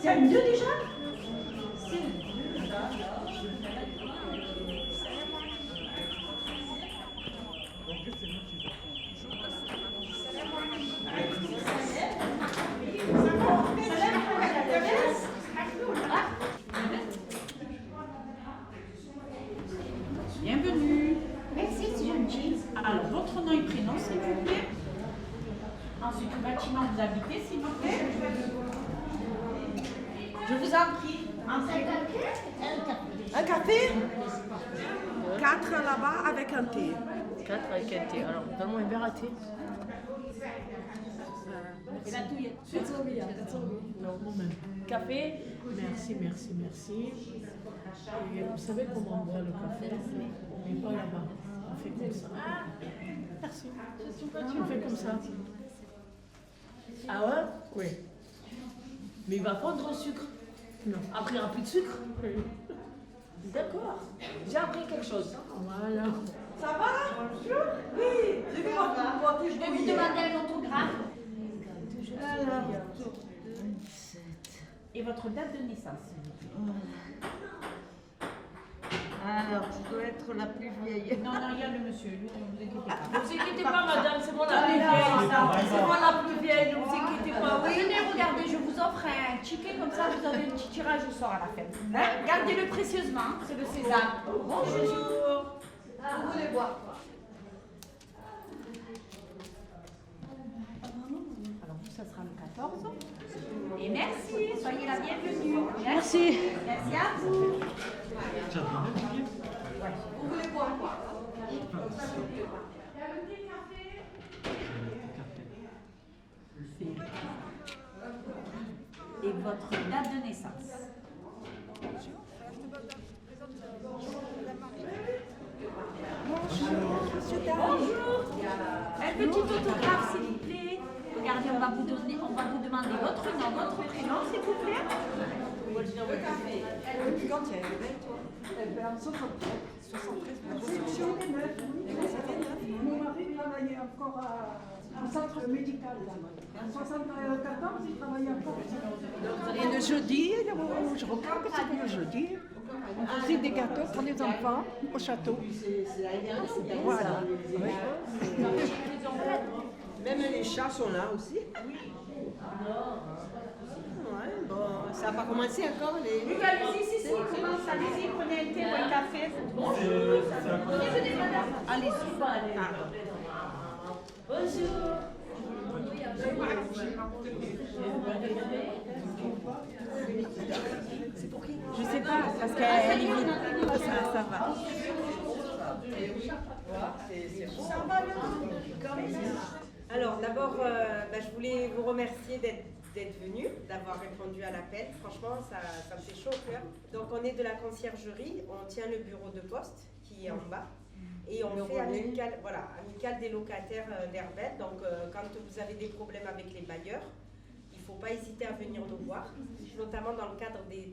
C'est mieux déjà? Bienvenue. Merci, c'est gentil. Alors, votre nom et prénom, s'il vous plaît. Ensuite, le bâtiment où vous habitez, s'il vous plaît. Je vous en prie. Un café? 4 là-bas avec un thé. 4 avec un thé. Alors, donne-moi un verre à thé. Non, moi-même. Café? Merci, merci, merci. Et vous savez comment on boit le café? Mais pas là-bas. On fait comme ça. Merci. On fait comme ça. Ah ouais? Oui. Mais il va prendre au sucre? Non. Après, il n'y aura plus de sucre? Oui. D'accord. J'ai appris quelque chose. Voilà. Ça va? Bonjour. Oui, j'ai vu votre Je vais vous demander un autographe. Et votre date de naissance, s'il vous plaît. Alors, je dois être la plus vieille. Non, non, il y a le monsieur, lui, ne vous inquiétez pas. Ne vous inquiétez pas, madame, c'est moi la plus vieille. C'est moi la plus vieille, ne vous inquiétez pas. Oui. Venez, regardez, je vous offre un ticket comme ça, vous avez un petit tirage au sort à la fin. Hein? Gardez-le précieusement, c'est le César. Bonjour. Vous voulez boire quoi? Alors, vous, ça sera le 14. Et merci, soyez la bienvenue. Merci. Merci à vous. Vous voulez boire quoi? Et votre date de naissance. Bonjour. Un petit autographe, s'il vous plaît. Regardez, on va vous demander votre nom, votre prénom, s'il vous plaît. Quand tu es arrivée, toi? En 73. 73. Mon mari travaillait encore au centre médical. En 74, il travaillait encore. Et le jeudi, je regarde que c'est le jeudi. On faisait des gâteaux pour les enfants au château. Voilà. Même les chats sont là aussi. Ouais, bon, ça n'a pas commencé encore les. Oui, allez-y, si, commence, allez-y, prenez un thé ou un café. Bonjour. Venez, madame. Allez-y. Bonjour. C'est pour qui? Je sais pas, parce qu'elle est vide. Ça va. Alors d'abord, je voulais vous remercier d'être venu, d'avoir répondu à l'appel. Franchement, ça me fait chaud au cœur. Donc on est de la conciergerie, on tient le bureau de poste qui est en bas. Et on fait amical des locataires d'Herbel. Donc quand vous avez des problèmes avec les bailleurs, il ne faut pas hésiter à venir nous voir, notamment dans le cadre des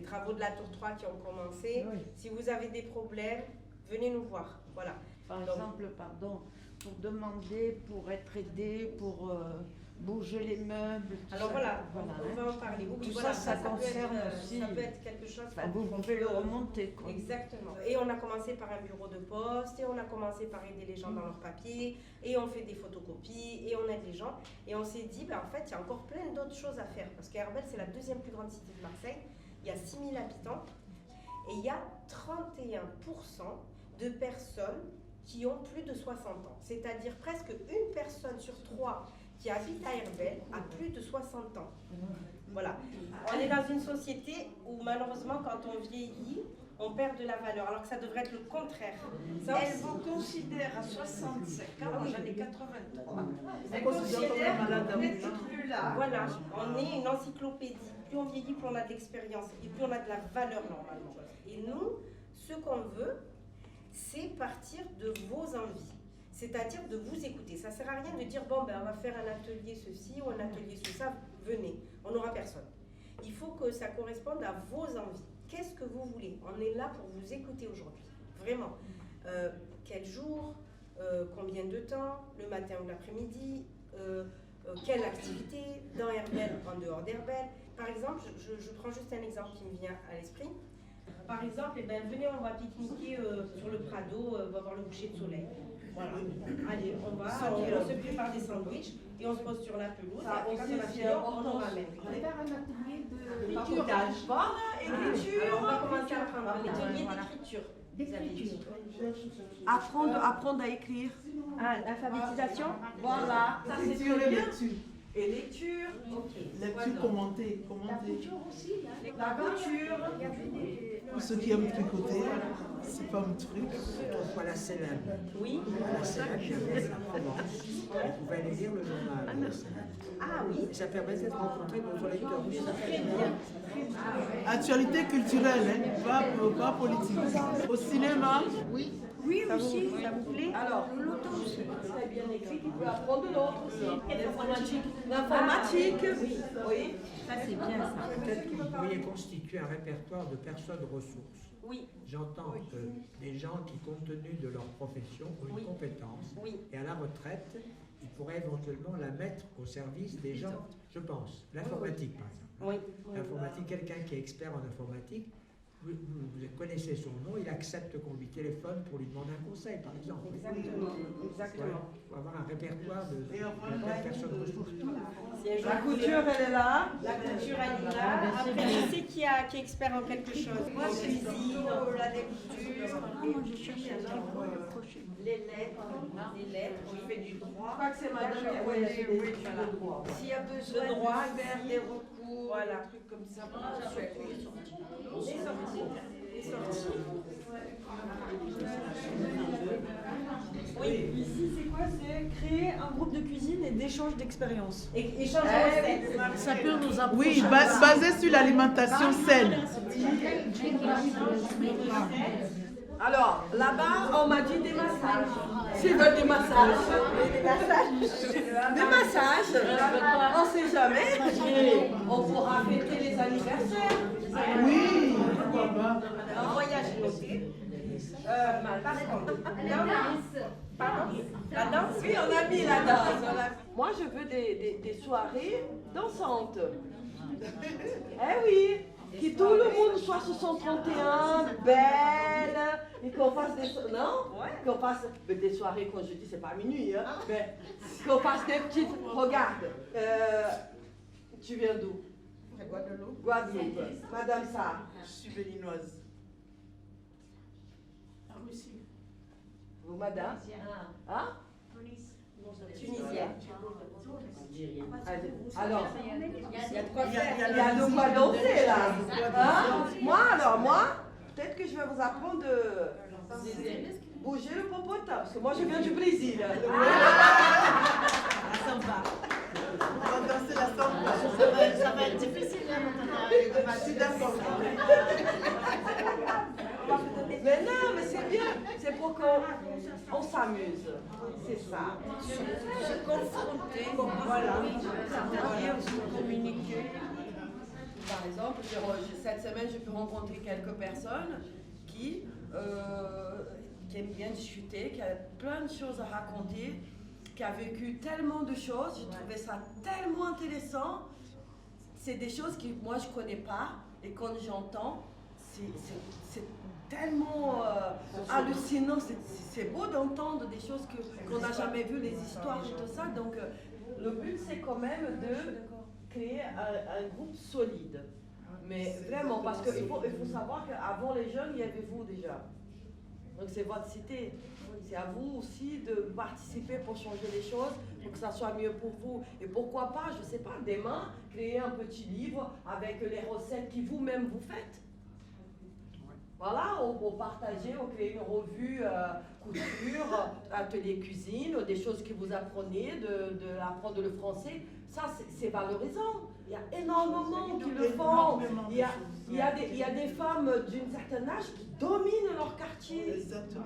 travaux de la tour 3 qui ont commencé. Oui. Si vous avez des problèmes, venez nous voir. Voilà. Par exemple, pardon, pour demander, pour être aidé, pour bouger les meubles. Alors voilà, on va en parler. Oui, tout voilà, ça concerne aussi. Ça peut être quelque chose. Vous pouvez le remonter, quoi. Exactement. Et on a commencé par un bureau de poste, et on a commencé par aider les gens dans leurs papiers, et on fait des photocopies, et on aide les gens. Et on s'est dit, en fait, il y a encore plein d'autres choses à faire. Parce qu'Herbel, c'est la deuxième plus grande cité de Marseille. Il y a 6000 habitants, et il y a 31% de personnes qui ont plus de 60 ans. C'est-à-dire presque une personne sur 3 qui habite à Herbel a plus de 60 ans. Voilà. On est dans une société où malheureusement quand on vieillit, on perd de la valeur, alors que ça devrait être le contraire. Elle vous considère à 65 ans, moi j'en ai 83. Elle considère que vous n'êtes plus là. Voilà, on est une encyclopédie. Plus on vieillit, plus on a de l'expérience et plus on a de la valeur normalement. Et nous, ce qu'on veut, c'est partir de vos envies. C'est-à-dire de vous écouter. Ça ne sert à rien de dire, on va faire un atelier ceci ou un atelier ça, venez, on n'aura personne. Il faut que ça corresponde à vos envies. Qu'est-ce que vous voulez? On est là pour vous écouter aujourd'hui, vraiment. Quel jour, combien de temps, le matin ou l'après-midi, quelle activité dans Herbel, en dehors d'Herbel. Par exemple, je prends juste un exemple qui me vient à l'esprit. Par exemple, eh ben, venez, on va pique-niquer sur le Prado, on va voir le coucher de soleil. Voilà. Allez, on se prépare des sandwichs et on se pose sur la pelouse. Ça et après, aussi, quand c'est on va important. on ramène. On va faire un atelier de L'écriture. Voilà, écriture. Alors, on va commencer à prendre un atelier d'écriture. Apprendre à écrire. Ah, l'alphabétisation. Voilà. Ça, c'est Lecture très et bien. lecture. Et lecture. Lecture commentée. la couture aussi. Hein. La couture. Il y avait des... Pour ceux qui aiment tricoter, c'est pas mon truc. Autrefois, la célèbre. Oui. La célèbre, j'avais la Provence. On pouvait aller lire le journal. La célèbre. Ah oui. Et ça permettait de rencontrer d'autres lecteurs. Actualité culturelle, hein, pas politique. Au cinéma, Oui, aussi. Ça vous plaît? Alors, L'auto aussi. très bien écrit, tu peux apprendre de l'autre aussi. L'informatique. L'informatique. Oui. Ça, c'est bien ça. Peut-être que vous pourriez constituer un répertoire de personnes ressources. Oui. J'entends des gens qui, compte tenu de leur profession, ont une Oui. compétence. Oui. Et à la retraite, ils pourraient éventuellement la mettre au service des gens, je pense. L'informatique, par exemple. Oui. L'informatique, quelqu'un qui est expert en informatique, vous connaissez son nom, il accepte qu'on lui téléphone pour lui demander un conseil, par exemple. Exactement. Exactement. Il faut avoir un répertoire de personnes ressources. La couture, elle est là. La couture, elle est là. Après, qui c'est qui est expert en quelque chose? La cuisine, la lecture. Moi, je cherche un Les lettres. Les lettres. Je fais du droit. Je crois que c'est madame qui a voyagé des études de droit. S'il y a besoin Le droit, de faire ici. des recours, Voilà. des trucs comme ça. Les sorties. Oui, ici c'est quoi? C'est créer un groupe de cuisine et d'échange d'expériences. Et échange de recettes. Ça peut nous approcher. oui, basé sur l'alimentation saine. Alors, là-bas, on m'a dit des massages. S'ils veulent des massages, des massages, on ne sait jamais. On pourra fêter les anniversaires. Oui, pourquoi pas. Un voyage noté. La danse? Oui, on a mis la danse. Moi, je veux des soirées dansantes. Eh oui, que tout le monde soit sur son 31, belle, et qu'on fasse des... Non? Qu'on fasse des soirées, quand je dis, c'est pas à minuit, hein, mais qu'on fasse des petites... Regarde, tu viens d'où? Guadeloupe. Guadeloupe. Madame Sarr. Je suis béninoise. Vous, madame? Hein? Tunisienne. Alors, Il y a de quoi faire. il y a de quoi danser là. Hein? Moi, peut-être que je vais vous apprendre de bouger le popotin, parce que moi je viens du Brésil. On va danser la samba. Ça va être difficile, Je suis d'accord. Mais non, mais c'est bien. C'est pour qu'on s'amuse. C'est ça. Se confronter. Voilà. C'est-à-dire se communiquer. Par exemple, cette semaine, je peux rencontrer quelques personnes qui aiment bien discuter, qui ont plein de choses à raconter, qui a vécu tellement de choses. J'ai trouvé ça tellement intéressant. C'est des choses que moi, je ne connais pas. Et quand j'entends, c'est tellement hallucinant. C'est beau d'entendre des choses qu'on n'a jamais vues, les histoires et tout ça. Donc, le but, c'est quand même de créer un groupe solide. Mais vraiment, parce qu'il faut savoir qu'avant les jeunes, il y avait vous déjà. Donc c'est votre cité. C'est à vous aussi de participer pour changer les choses, pour que ça soit mieux pour vous. Et pourquoi pas, je ne sais pas, demain, créer un petit livre avec les recettes que vous-même vous faites. Voilà, on partager, on crée une revue couture, atelier cuisine, des choses que vous apprenez, d'apprendre le français. Ça, c'est valorisant. Il y a énormément qui le font. Il y a des femmes d'un certain âge qui dominent leur quartier. Exactement.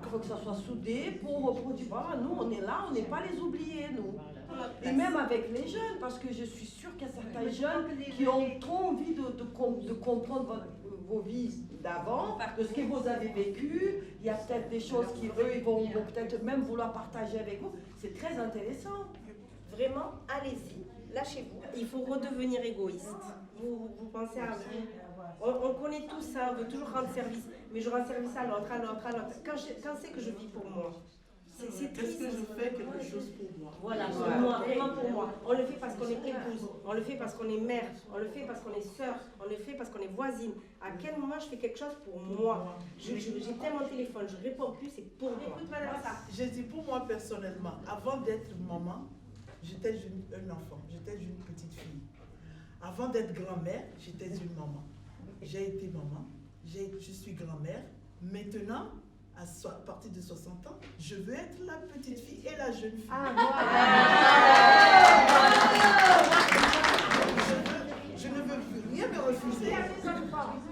Il faut que ça soit soudé pour produire. Voilà, nous, on est là, on n'est pas les oubliés, nous. Et même avec les jeunes, parce que je suis sûre qu'il y a certains jeunes qui ont trop envie de comprendre vos vies d'avant, de ce que vous avez vécu. Il y a peut-être des choses qui, eux, ils vont peut-être même vouloir partager avec vous. C'est très intéressant. Vraiment, allez-y, lâchez-vous. Il faut redevenir égoïste. Vous pensez à vous. On connaît tout ça, on veut toujours rendre service, mais je rends service à l'autre, à l'autre, à l'autre. Quand c'est que je vis pour moi, c'est triste. Est-ce que je fais quelque chose pour moi? Voilà, pour moi, vraiment pour moi. On le fait parce qu'on est épouse, on le fait parce qu'on est mère, on le fait parce qu'on est sœur, on le fait parce qu'on est voisine. À quel moment je fais quelque chose pour moi? J'éteins mon téléphone, je réponds plus, c'est pour moi. Écoute, madame, ça. J'ai dit pour moi personnellement, avant d'être maman, j'étais un enfant, j'étais une petite fille. Avant d'être grand-mère, j'étais une maman. J'ai été maman, je suis grand-mère. Maintenant, à partir de 60 ans, je veux être la petite fille et la jeune fille. Je ne veux rien me refuser.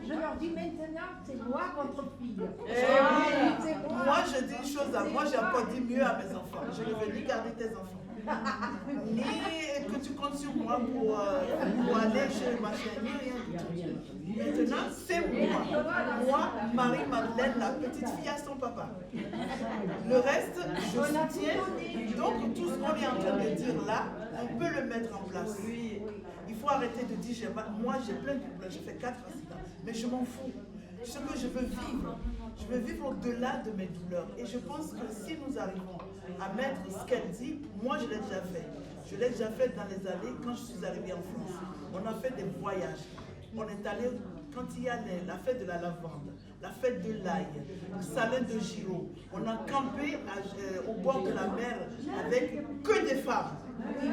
Je leur dis maintenant, c'est moi votre fille. Moi, je dis une chose à moi, j'ai encore dit mieux à mes enfants. Je ne veux ni garder tes enfants, ni que tu comptes sur moi pour aller chez le machin, ni rien du tout. Maintenant, c'est moi. Moi, Marie-Madeleine, la petite fille à son papa. Le reste, je soutiens. Donc, tout ce qu'on est en train de dire là, on peut le mettre en place. Il faut arrêter de dire, moi j'ai plein de problèmes, j'ai fait 4 accidents, mais je m'en fous. Ce que je veux vivre au-delà de mes douleurs. Et je pense que si nous arrivons à mettre ce qu'elle dit, moi je l'ai déjà fait. Je l'ai déjà fait dans les années quand je suis arrivée en France. On a fait des voyages. On est allé, quand il y a la fête de la lavande, la fête de l'ail, le salin de Giraud, on a campé au bord de la mer avec que des femmes.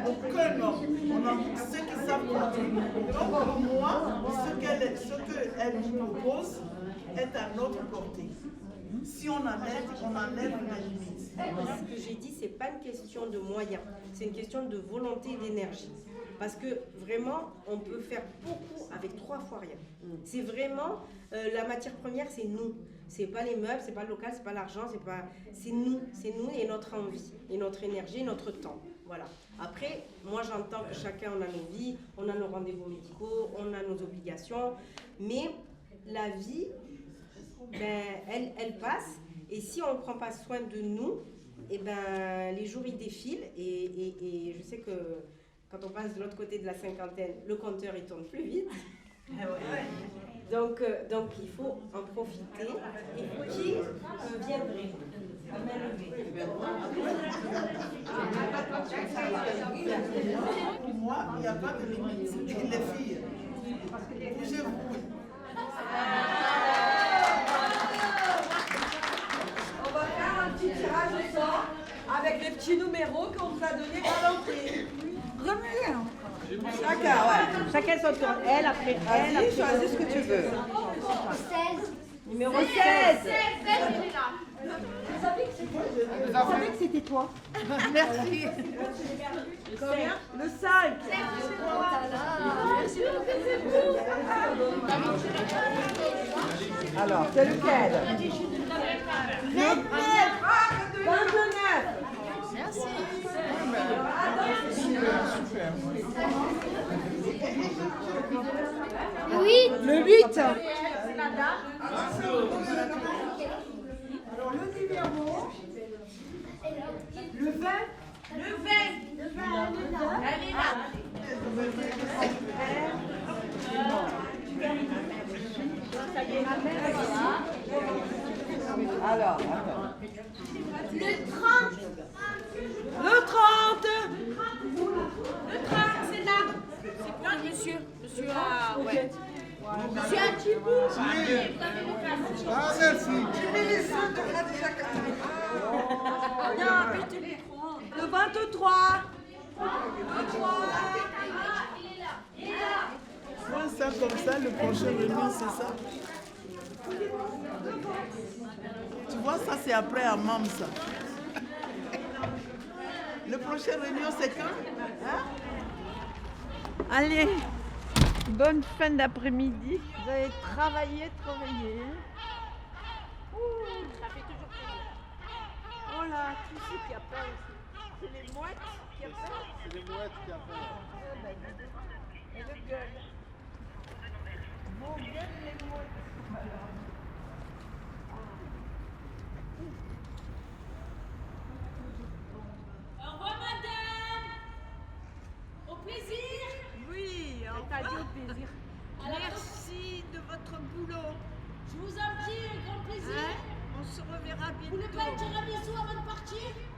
Aucun homme. On a ceux qui savent conduire. Donc pour moi, ce qu'elle nous propose est à notre portée. Si on enlève les limites. Ce que j'ai dit, c'est pas une question de moyens, c'est une question de volonté et d'énergie. Parce que vraiment, on peut faire beaucoup avec 3 fois rien. C'est vraiment, la matière première, c'est nous. C'est pas les meubles, c'est pas le local, c'est pas l'argent, c'est nous et notre envie, et notre énergie, et notre temps. Voilà. Après, moi j'entends que chacun on a nos vies, on a nos rendez-vous médicaux, on a nos obligations, mais la vie, ben, elle passe, et si on ne prend pas soin de nous, et ben, les jours ils défilent, et je sais que quand on passe de l'autre côté de la cinquantaine, le compteur il tourne plus vite. Donc il faut en profiter. Et qui viendrait à main levée? Pour moi, il n'y a pas de limite. Et les filles, bougez-vous. On va faire un petit tirage au sort avec les petits numéros qu'on vous a donnés à l'entrée. Remuez. Chacun, ouais. Chacun son tour. Elle après elle. Vas-y, choisis ce que tu veux. 16. Numéro 16. Vous savez que c'était toi. Merci. Combien? Le 5. Alors, c'est lequel? 29. 29. Merci. Oui. Le 8. Alors le numéro, le 20. Le 20. Elle est là. Alors, attends. Le 30. Le 30. Le 30, c'est là. C'est là, monsieur. Monsieur a... Ouais. Monsieur a Tchibou. Allez, vous avez le place. Ah, merci. Non, mettez les 30. Le 23. Il est là. Moi, ça comme ça, le prochain réunion, c'est ça. Tu vois, ça c'est après à Mam, ça. Le prochain réunion, c'est quand? Hein? Allez, bonne fin d'après-midi. Vous avez travaillé. Ça fait toujours plaisir. Oh là, tu sais qu'il y a peur ici. C'est les mouettes qui a peur. C'est les mouettes qui a fait. Et le gueule. Vos gueules, les mouettes. Au revoir, madame. sous avant de partir.